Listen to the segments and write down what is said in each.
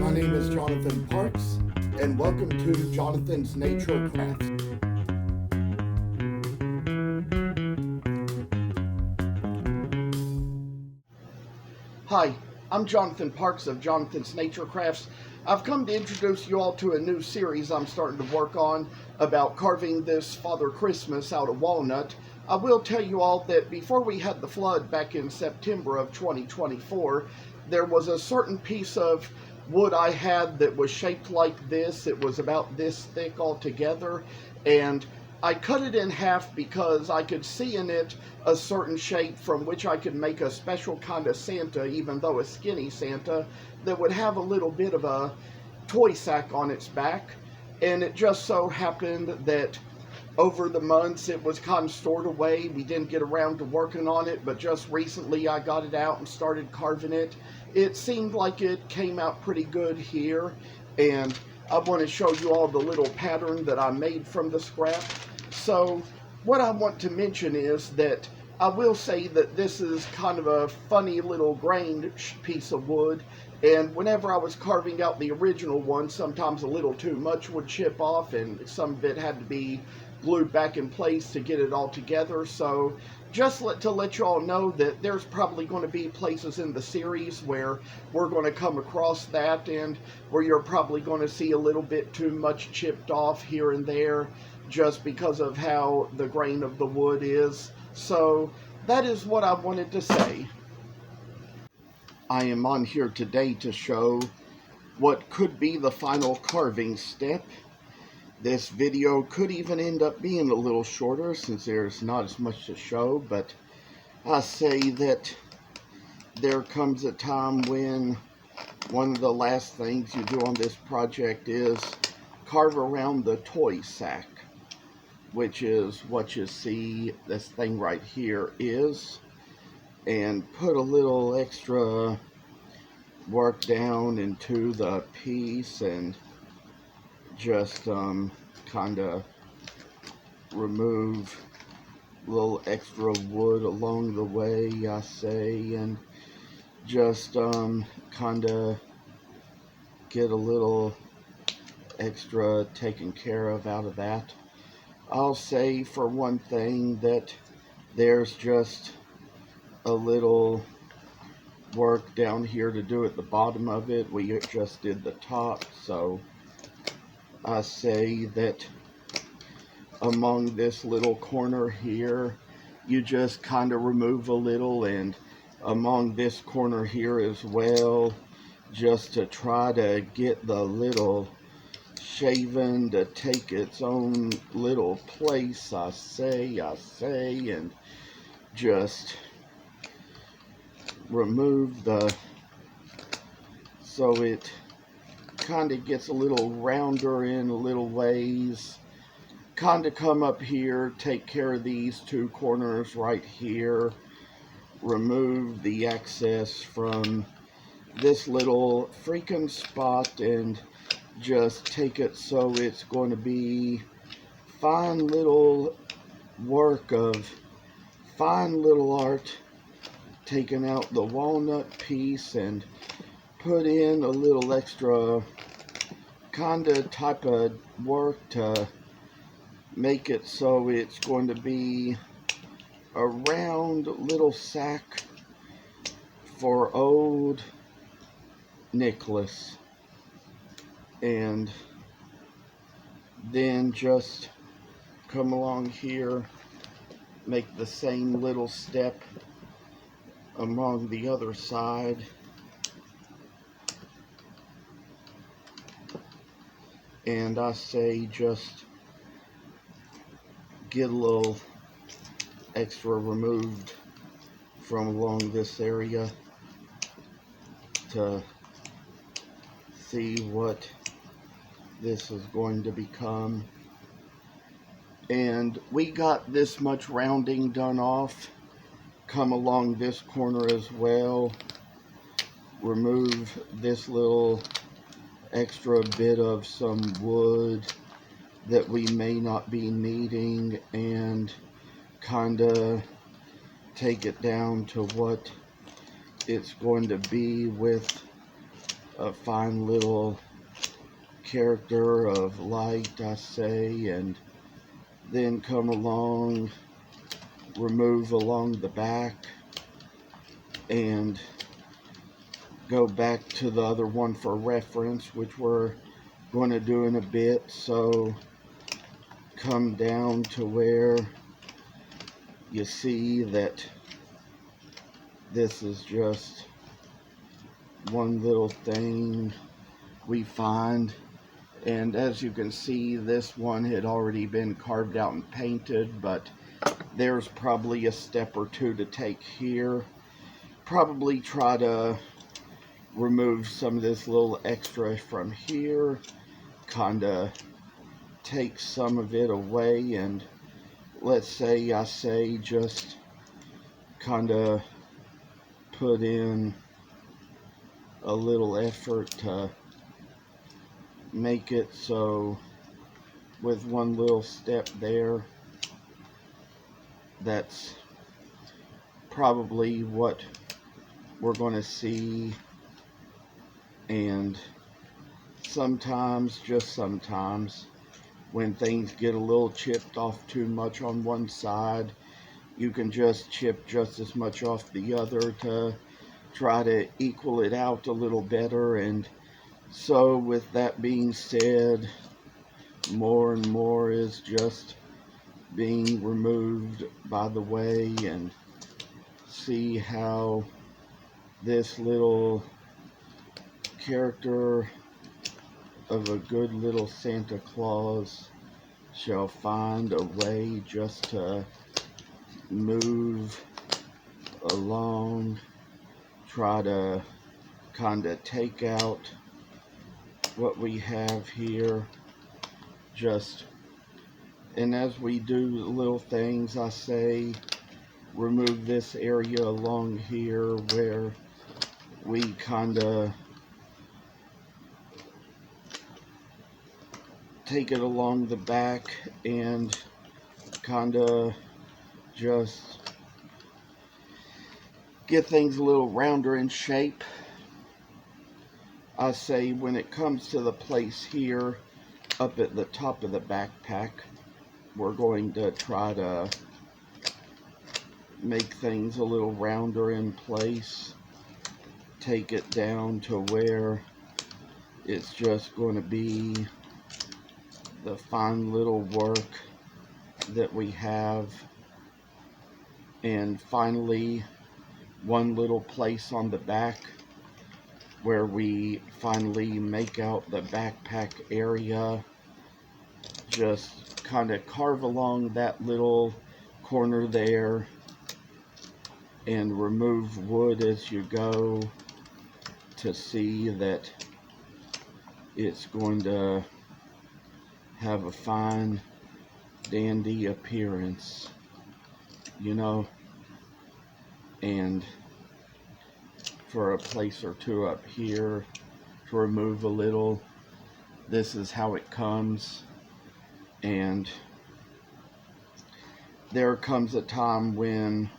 My name is Jonathan Parks, and welcome to Jonathan's Nature Crafts. Hi, I'm Jonathan Parks of Jonathan's Nature Crafts. I've come to introduce you all to a new series I'm starting to work on about carving this Father Christmas out of walnut. I will tell you all that before we had the flood back in September of 2024, there was a certain piece of wood I had that was shaped like this. It was about this thick altogether, and I cut it in half because I could see in it a certain shape from which I could make a special kind of Santa, even though a skinny Santa, that would have a little bit of a toy sack on its back. And it just so happened that over the months it was kind of stored away. We didn't get around to working on it, but just recently I got it out and started carving it. It seemed like it came out pretty good here, and I want to show you all the little pattern that I made from the scrap. So what I want to mention is that I will say that this is kind of a funny little grained piece of wood, and whenever I was carving out the original one, sometimes a little too much would chip off, and some of it had to be glued back in place to get it all together. So just to let you all know that there's probably going to be places in the series where we're going to come across that, and where you're probably going to see a little bit too much chipped off here and there, just because of how the grain of the wood is. So that is what I wanted to say. I am on here today to show what could be the final carving step. This video could even end up being a little shorter since there's not as much to show, but I say that there comes a time when one of the last things you do on this project is carve around the toy sack, which is what you see this thing right here is, and put a little extra work down into the piece and just kind of remove a little extra wood along the way, I say, and just kind of get a little extra taken care of out of that. I'll say for one thing that there's just a little work down here to do at the bottom of it. We just did the top, so I say that among this little corner here, you just kind of remove a little, and among this corner here as well, just to try to get the little shaven to take its own little place, I say, and just remove so it kind of gets a little rounder in a little ways. Kind of come up here, take care of these two corners right here, remove the excess from this little freaking spot, and just take it so it's going to be fine little work of fine little art, taking out the walnut piece and put in a little extra kind of type of work to make it so it's going to be a round little sack for old Nicholas. And then just come along here, make the same little step along the other side, and I say just get a little extra removed from along this area to see what this is going to become. And we got this much rounding done off. Come along this corner as well, remove this little extra bit of some wood that we may not be needing, and kind of take it down to what it's going to be with a fine little character of light, I say, and then come along, remove along the back, and go back to the other one for reference, which we're going to do in a bit. So come down to where you see that this is just one little thing we find, and as you can see, this one had already been carved out and painted, but there's probably a step or two to take here. Probably try to remove some of this little extra from here, kind of take some of it away, and let's say just kind of put in a little effort to make it so with one little step there, that's probably what we're going to see. And sometimes, just sometimes, when things get a little chipped off too much on one side, you can just chip just as much off the other to try to equal it out a little better. And so with that being said, more and more is just being removed by the way, and see how this little character of a good little Santa Claus shall find a way just to move along, try to kind of take out what we have here, just, and as we do little things, I say remove this area along here where we kind of take it along the back and kind of just get things a little rounder in shape. I say when it comes to the place here up at the top of the backpack, we're going to try to make things a little rounder in place, take it down to where it's just going to be the fine little work that we have. And finally, one little place on the back where we finally make out the backpack area, just kind of carve along that little corner there and remove wood as you go to see that it's going to have a fine dandy appearance, you know. And for a place or two up here to remove a little, this is how it comes. And there comes a time when,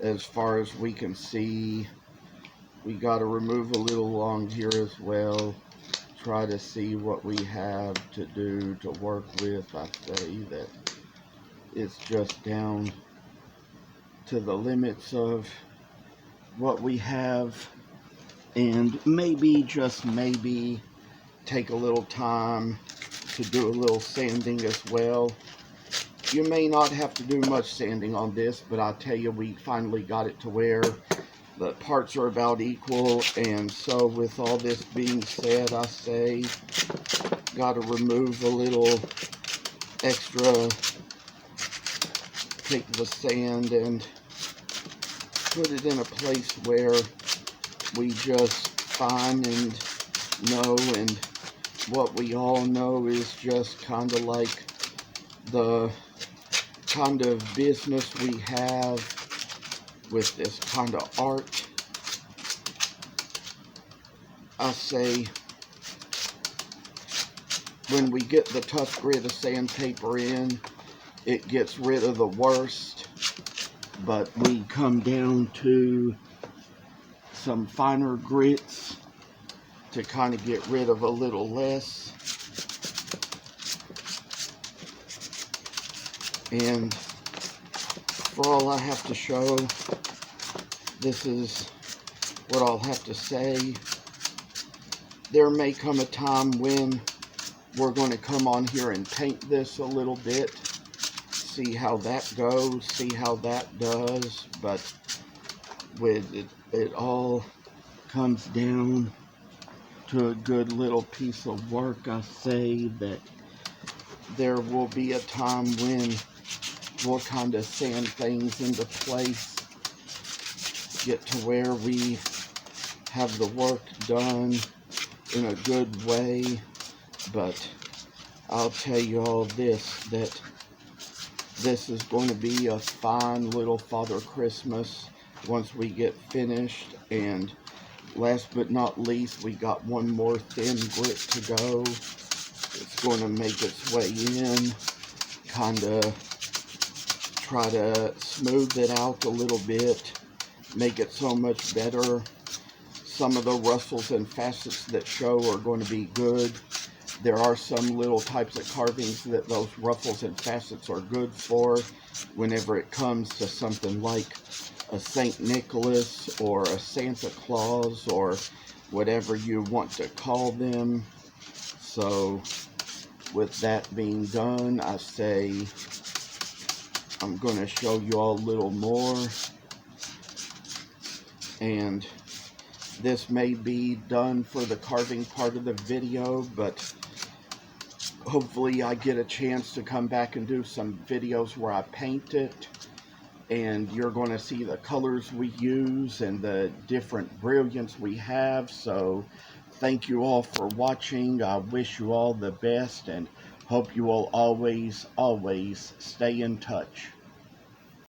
as far as we can see, we got to remove a little along here as well, try to see what we have to do to work with. I say that it's just down to the limits of what we have, and maybe, just maybe, take a little time to do a little sanding as well. You may not have to do much sanding on this, but I tell you, we finally got it to where the parts are about equal. And so with all this being said, I say got to remove a little extra, take the sand and put it in a place where we just find and know. And what we all know is just kind of like the kind of business we have with this kind of art. I say when we get the tough grit of sandpaper in, it gets rid of the worst, but we come down to some finer grits to kind of get rid of a little less. And for all I have to show, this is what I'll have to say. There may come a time when we're going to come on here and paint this a little bit, see how that goes, see how that does, but with it all comes down to a good little piece of work. I say that there will be a time when we'll kind of sand things into place, get to where we have the work done in a good way. But I'll tell you all this, that this is going to be a fine little Father Christmas once we get finished. And last but not least, we got one more thin grit to go. It's going to make its way in, kind of try to smooth it out a little bit, make it so much better. Some of the rustles and facets that show are going to be good. There are some little types of carvings that those ruffles and facets are good for whenever it comes to something like a St. Nicholas or a Santa Claus or whatever you want to call them. So with that being done, I say I'm going to show you all a little more. And this may be done for the carving part of the video, but hopefully I get a chance to come back and do some videos where I paint it, and you're going to see the colors we use and the different brilliance we have. So thank you all for watching. I wish you all the best and hope you will always stay in touch.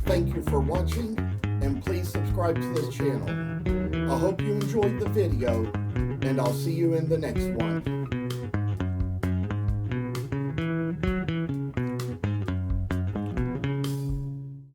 Thank you for watching, and please subscribe to this channel. I hope you enjoyed the video, and I'll see you in the next one.